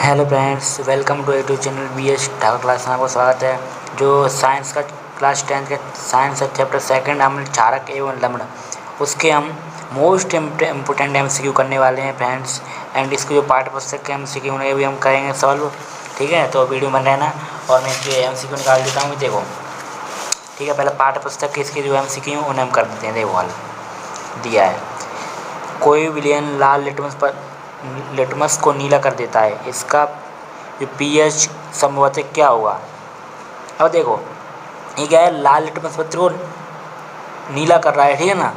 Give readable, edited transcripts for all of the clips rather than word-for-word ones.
Hello friends, welcome to YouTube channel BS Thakur class में आपका स्वागत है। जो साइंस का क्लास 10 का साइंस है चैप्टर सेकंड हम क्षारक एवं लवण उसके हम मोस्ट इम्पोर्टेंट MCQ करने वाले हैं फ्रेंड्स। एंड इसके जो पाठ्य पुस्तक के MCQ उन्हें भी हम करेंगे सॉल्व। ठीक है, तो वीडियो बन रहना और मैं इसके MCQ निकाल देता हूँ। देखो ठीक है, पहले पाठ्य पुस्तक के इसके जो MCQ उन्हें हम कर देते हैं। देखो हाल दिया है, कोई विलयन लाल लिटमस को नीला कर देता है, इसका जो pH संभवतः क्या होगा। अब देखो ये क्या है, लाल लिटमस पत्र को नीला कर रहा है, ठीक है ना।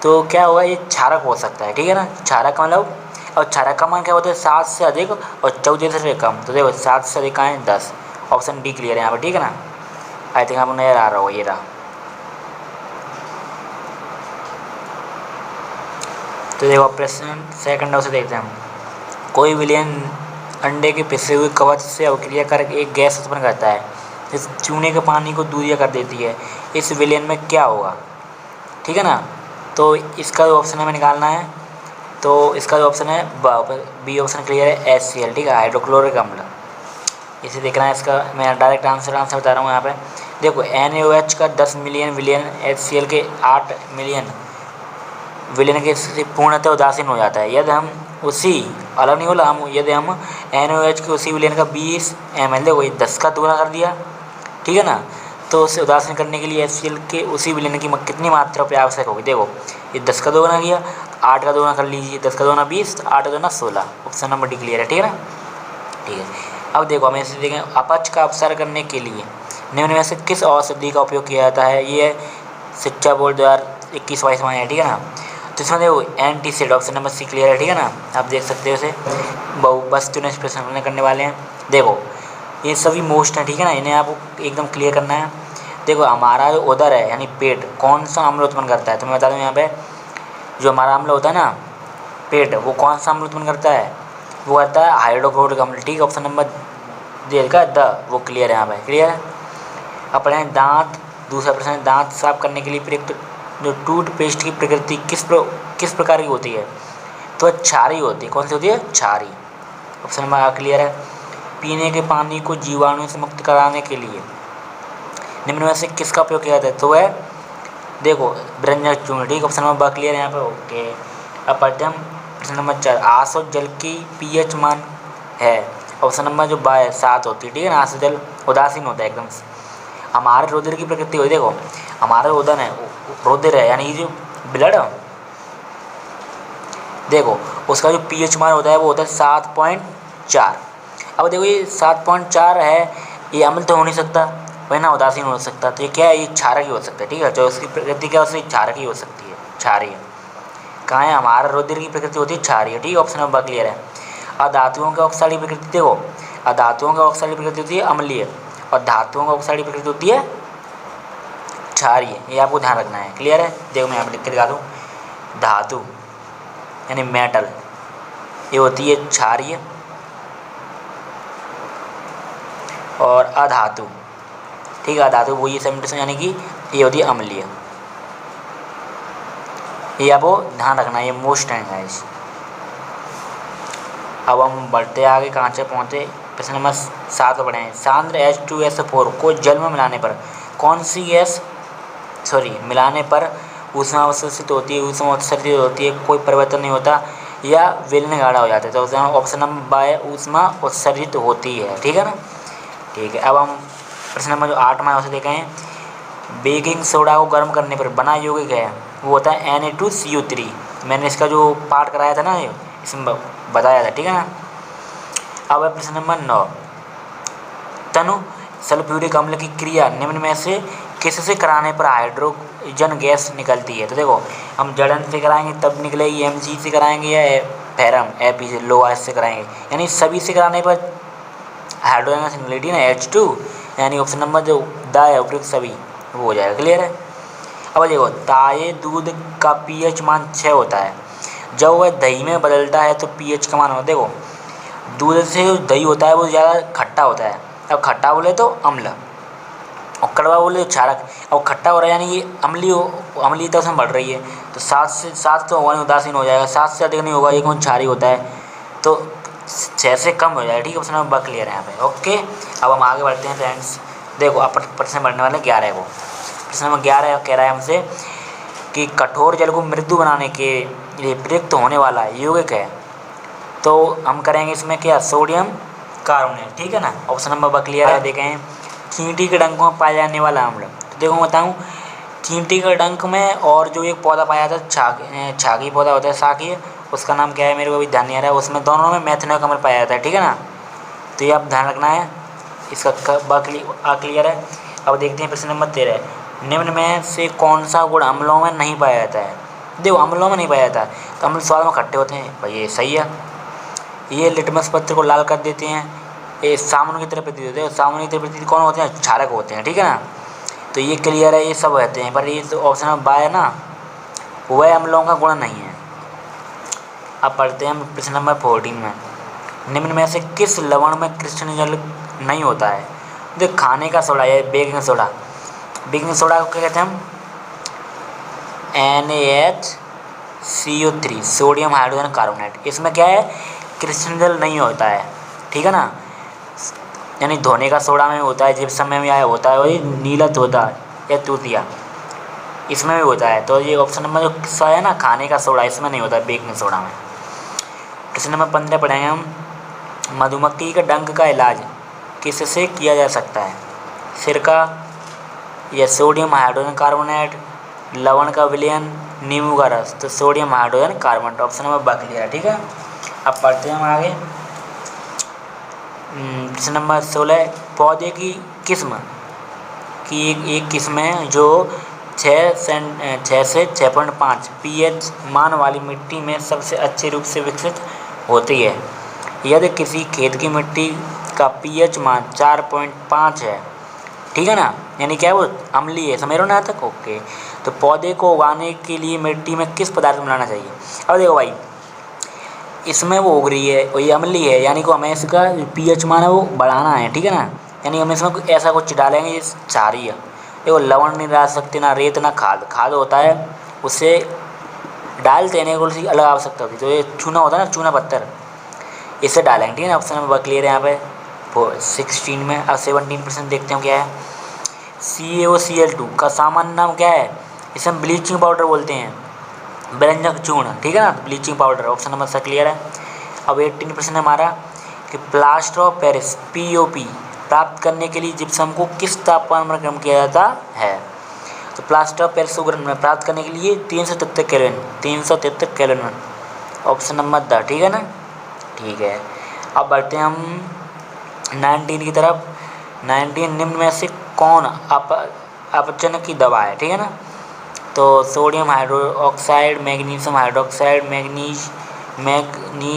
तो क्या होगा, ये क्षारक हो सकता है, ठीक है ना। क्षारक मतलब, और क्षारक का मान क्या होता है, 7 से अधिक और 14 से कम। तो देखो 7 से अधिक है 10, ऑप्शन डी क्लियर है यहाँ पर, ठीक है ना। आई थिंक आपको नजर आ रहा होगा, ये रहा। तो देखो प्रश्न सेकंड से देखते हैं हम। कोई विलयन अंडे के पिसे हुए कवच से अभिक्रिया कर एक गैस उत्पन्न करता है, इस चूने के पानी को दूरिया कर देती है, इस विलयन में क्या होगा, ठीक है ना। तो इसका जो ऑप्शन हमें निकालना है, तो इसका जो ऑप्शन है बी ऑप्शन क्लियर है, HCl, ठीक है, हाइड्रोक्लोरिक अम्ल। इसे देखना है, इसका मैं डायरेक्ट आंसर बता रहा हूँ यहाँ पे। देखो NaOH का 10 मिलियन विलयन HCl के 8 मिलियन विलयन के पूर्णतः उदासीन हो जाता है यदि हम उसी अलग नहीं बोला, हम यदि हम NaOH के उसी विलयन का 20 ml, देखो ये 10 का दोगुना कर दिया, ठीक है ना। तो उसे उदासीन करने के लिए HCl के उसी विलयन की कितनी मात्रा पर आवश्यक होगी। देखो ये 10 का दोगुना किया, 8 का दोगुना कर लीजिए, 10 का दोगुना 20, 8 का दोगुना 16, ऑप्शन नंबर डी क्लियर है, ठीक है ना। ठीक है, अब देखो हमें इसे देखें, अपच का अपसार करने के लिए निम्न में से किस औषधि का उपयोग किया जाता है। ये शिक्षा बोर्ड 2021-22 में है, ठीक है ना। तो इसमें देखो एंटीसिड, ऑप्शन नंबर सी क्लियर है, ठीक है ना। आप देख सकते हो इसे, बस नेक्स्ट प्रश्न करने वाले हैं। देखो ये सभी मोस्ट हैं, ठीक है ना, इन्हें आपको एकदम क्लियर करना है। देखो हमारा जो उदर है यानी पेट कौन सा अम्ल उत्पन्न करता है, तो मैं बता दूँ यहाँ पे, जो हमारा अम्ल होता है ना पेट, वो कौन सा अम्ल उत्पन्न करता है, वो आता है हाइड्रोक्लोरिक अम्ल, ठीक है। ऑप्शन नंबर डी का द, वो क्लियर है यहाँ पे, क्लियर है। अब पढ़ें दांत, दूसरा प्रश्न, दांत साफ करने के लिए प्रयुक्त जो टूथपेस्ट की प्रकृति किस प्रकार की होती है, तो क्षारीय होती है। कौन सी होती है, क्षारीय, ऑप्शन नंबर क्लियर है। पीने के पानी को जीवाणु से मुक्त कराने के लिए निम्न में से किसका उपयोग किया जाता है, तो वह देखो व्यंजक चूर्ण, ठीक, ऑप्शन नंबर क्लियर है यहाँ पे, ओके। अब पढ़ते हम प्रश्न नंबर 4, आसुत जल की pH मान है, ऑप्शन नंबर जो 7 होती है, ठीक है ना। आसुत जल उदासीन होता है एकदम से। हमारे रुधिर की प्रकृति हो, देखो हमारा रुदन है, रुधिर है यानी जो ब्लड, देखो उसका जो pH मान होता है वो होता है 7.4। अब देखो ये 7.4 है, ये अम्ल तो हो नहीं सकता, वही ना उदासीन हो सकता, तो ये क्या है, ये क्षारक ही हो सकता है, ठीक है। जो उसकी प्रकृति क्या है, क्षारक ही हो सकती है, क्षारीय। कहाँ है, हमारा रुधिर की प्रकृति होती है क्षारीय, ठीक है, ऑप्शन नंबर क्लियर है। अधातुओं का ऑक्साइड प्रकृति, देखो अधातुओं का ऑक्साइड प्रकृति होती है अम्लीय और धातुओं का ऑक्साइड प्रकृति होती है क्षारीय, ये आपको ध्यान रखना है, क्लियर है। देखो मैं यहाँ पर लिख के दिखा दूँ, धातु यानी मेटल ये होती है क्षारीय और अधातु, ठीक है, अधातु वो ये सेमेंटेशन यानी कि ये होती है अम्लीय, ये आपको ध्यान रखना है, ये मोस्ट है इस। अब हम बढ़ते आगे, कहाँ से पहुँचे, प्रश्न नंबर 7 पर पढ़े। सांद्र H2SO4 को जल में मिलाने पर कौन सी गैस मिलाने पर ऊष्मा उत्सर्जित होती है, ऊष्मा उत्सर्जित होती है, कोई परिवर्तन नहीं होता या विलयन गाढ़ा हो जाता है। तो ऑप्शन नंबर बाय ऊष्मा उत्सर्जित होती है, ठीक है ना। ठीक है, अब हम प्रश्न नंबर जो 8 में उसे देखें। बेकिंग सोडा को गर्म करने पर बना यौगिक है, वो होता है Na2CO3। मैंने इसका जो पाठ कराया था ना, इसमें बताया था, ठीक है ना। अब है प्रश्न नंबर 9, तनु सल्फ्यूरिक अम्ल की क्रिया निम्न में से किससे कराने पर हाइड्रोजन गैस निकलती है। तो देखो हम जड़न से कराएंगे तब निकलेगी, Mg से कराएंगे या फेरम Fe से, लोहा से कराएंगे, यानी सभी से कराने पर हाइड्रोजन गैस निकलेगी ना, H2, यानी ऑप्शन नंबर जो द है उपयुक्त सभी वो हो जाएगा, क्लियर है। अब देखो ताजे दूध का pH मान 6 होता है, जब वह दही में बदलता है तो pH का मान होता है, देखो दूध से जो दही होता है वो ज़्यादा खट्टा होता है। अब खट्टा बोले तो अम्ल और कड़वा बोले तो क्षारक। अब खट्टा हो रहा है यानी ये अम्लीयता उसमें बढ़ रही है, तो 7 से 7 तो होगा नहीं, उदासीन हो जाएगा, 7 से अधिक नहीं होगा, एक क्षारीय होता है। तो 6 से कम हो जाए, ठीक है। ऑप्शन नंबर ब क्लियर है यहाँ पे, ओके। अब हम आगे बढ़ते हैं फ्रेंड्स। देखो अब प्रश्न बढ़ने वाले 11 को। प्रश्न नंबर 11 कह रहा है हमसे कि कठोर जल को मृदु बनाने के लिए प्रयुक्त होने वाला यौगिक है। तो हम करेंगे इसमें क्या, सोडियम कार्बोनेट, ठीक है ना। ऑप्शन नंबर ब क्लियर है। देखें चींटी के डंक में पाया जाने वाला अम्ल, तो देखो मैं बताऊँ, चींटी के डंक में और जो एक पौधा पाया जाता है छागी पौधा होता है शाकीय, उसका नाम क्या है मेरे को अभी ध्यान नहीं आ रहा है, उसमें दोनों में मेथनॉल अम्ल पाया जाता है, ठीक है ना। तो ये आप ध्यान रखना है, इसका क्लियर है। अब देखते हैं प्रश्न नंबर 13, निम्न में से कौन सा गुण अम्लों में नहीं पाया जाता है। देखो अम्लों में नहीं पाया जाता तो अम्ल स्वाद में खट्टे होते हैं, भाई ये सही है। ये लिटमस पत्र को लाल कर देते हैं, ये साबुन की तरह प्रतीत होते हैं। साबुन की तरह प्रतीत कौन होते हैं, क्षारक होते हैं, ठीक है ना। तो ये क्लियर है, ये सब रहते हैं, पर ये तो ऑप्शन नंबर बाय है ना, वह अम्लों का गुण नहीं है। अब पढ़ते हैं हम प्रश्न नंबर 14 में, निम्न में से किस लवण में कृष्ण जल नहीं होता है। देख खाने का सोडा है बेकिंग सोडा, बेकिंग सोडा को क्या कहते हैं हम, NaHCO3 सोडियम हाइड्रोजन कार्बोनेट। इसमें क्या है, कृष्ण जल नहीं होता है, ठीक है ना। यानी धोने का सोडा में होता है, जिप्सम में भी आया होता है, वही नीलत होता है या तूतिया, इसमें भी होता है। तो ये ऑप्शन नंबर जो किस्सा है ना, खाने का सोडा, इसमें नहीं होता है, बेकिंग सोडा में। प्रश्न नंबर 15 पढ़ेंगे हम, मधुमक्खी के डंक का इलाज किससे किया जा सकता है। सिरका या सोडियम हाइड्रोजन कार्बोनेट, लवण का विलयन, नींबू का रस। तो sodium hydrogen carbonate, option number ब क्लियर है, ठीक है। अब पढ़ते हैं हम आगे। प्रश्न नंबर 16, पौधे की किस्म की एक किस्म है जो 6 से 6.5 pH मान वाली मिट्टी में सबसे अच्छे रूप से विकसित होती है। यदि किसी खेत की मिट्टी का pH मान 4.5 है, ठीक है ना, यानी क्या है वो अम्लीय है, समझ रहे हो ना तक, ओके। तो पौधे को उगाने के लिए मिट्टी में किस पदार्थ को मिलाना चाहिए। अब देखो भाई, इसमें वो उग रही है और ये अम्लीय है, यानी को हमें इसका pH मान है वो बढ़ाना है, ठीक है ना। यानी हम इसमें ऐसा कुछ डालेंगे ये क्षारीय, देखो लवण नहीं डाल सकते, ना रेत ना खाद। खाद होता है उससे डालते हैं को अलग आवश्यकता होती है, तो ये चूना होता है ना, चूना पत्थर, इसे डालेंगे, ठीक है ना। ऑप्शन नंबर क्लियर है यहाँ पे 16 में। अब 17% देखते हैं क्या है, CaOCl2 का सामान्य नाम क्या है, इसे हम ब्लीचिंग पाउडर बोलते हैं, व्यंजक चूर्ण, ठीक है ना, ब्लीचिंग पाउडर, ऑप्शन नंबर से क्लियर है। अब 18% है हमारा कि प्लास्टर ऑफ पेरिस POP प्राप्त करने के लिए जिप्सम को किस तापमान पर गर्म किया जाता है। तो प्लास्टर ऑफ पेरिस को प्राप्त करने के लिए 373 केल्विन, ऑप्शन नंबर द, ठीक है ना, ठीक है। अब बढ़ते हैं हम 19 की तरफ। 19, निम्न में से कौन अपचन की दवा है, ठीक है ना। तो sodium hydroxide, magnesium hydroxide, manganese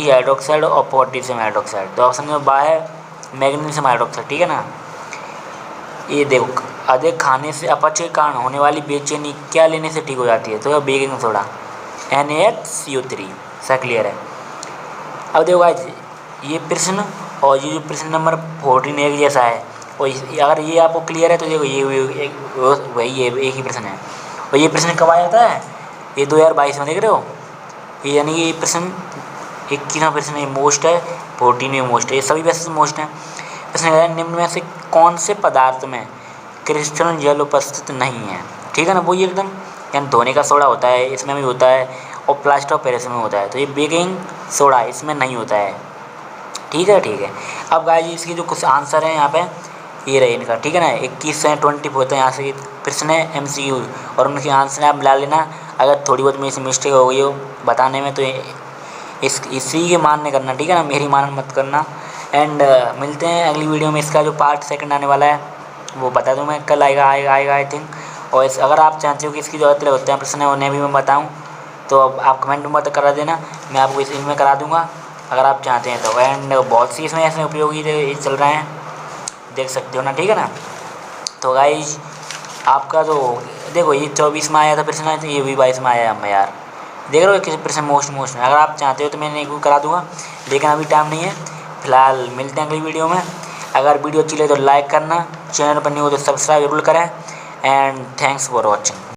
hydroxide और पोटेशियम हाइड्रोक्साइड। तो ऑप्शन नंबर बा है मैग्नीशियम हाइड्रोक्साइड, ठीक है ना। ये देखो अधिक खाने से अपच के कारण होने वाली बेचैनी क्या लेने से ठीक हो जाती है, तो बेकिंग सोडा NaHCO3, सब क्लियर है। अब देखो गाइस, ये प्रश्न और ये जो प्रश्न नंबर 14 एक जैसा है, और अगर ये आपको क्लियर है तो देखो ये वही एक ही प्रश्न है। और ये प्रश्न कब आया था, ये 2022 में, देख रहे हो, ये यानी ये प्रश्न 21वां प्रश्न ये मोस्ट है, 14 मोस्ट है, ये सभी वैसे मोस्ट हैं। प्रश्न है निम्न में से कौन से पदार्थ में क्रिस्टल जल उपस्थित नहीं है, ठीक है ना। वो ये एकदम, यानी धोने का सोडा होता है, इसमें भी होता है, और प्लास्टर ऑफ पेरिस में होता है, तो ये बेकिंग सोडा इसमें नहीं होता है, ठीक है, ठीक है। अब गाइस इसकी जो कुछ आंसर है यहाँ पे ये रहे इनका, ठीक है ना। 21 से 20 होते हैं यहाँ से प्रश्न है MCQ, और उनके आंसर आप मिला लेना। अगर थोड़ी बहुत मेरी से मिस्टेक हो गई हो बताने में तो इसी के मानने करना, ठीक है ना, मेरी मान मत करना। एंड मिलते हैं अगली वीडियो में। इसका जो पार्ट 2 आने वाला है वो बता दूँ मैं, कल आएगा आई थिंक। और अगर आप चाहते हो कि इसकी जो अगले होते हैं प्रश्न है उन्हें भी मैं बताऊँ, तो आप कमेंट में मत करा देना, मैं आपको इनमें करा दूँगा अगर आप चाहते हैं तो। एंड बहुत सी इसमें ऐसे उपयोगी चल रहे हैं, देख सकते हो ना, ठीक है ना। तो गाइस आपका तो देखो ये 24 में आया था प्रश्न, है तो ये भी 22 में आया है यार, देख रहे हो किसी प्रश्न मोस्ट में। अगर आप चाहते हो तो मैं एक करा दूँगा, लेकिन अभी टाइम नहीं है। फिलहाल मिलते हैं अगली वीडियो में। अगर वीडियो अच्छी लगे तो लाइक करना, चैनल पर नहीं हो तो सब्सक्राइब जरूर करें। And thanks for watching.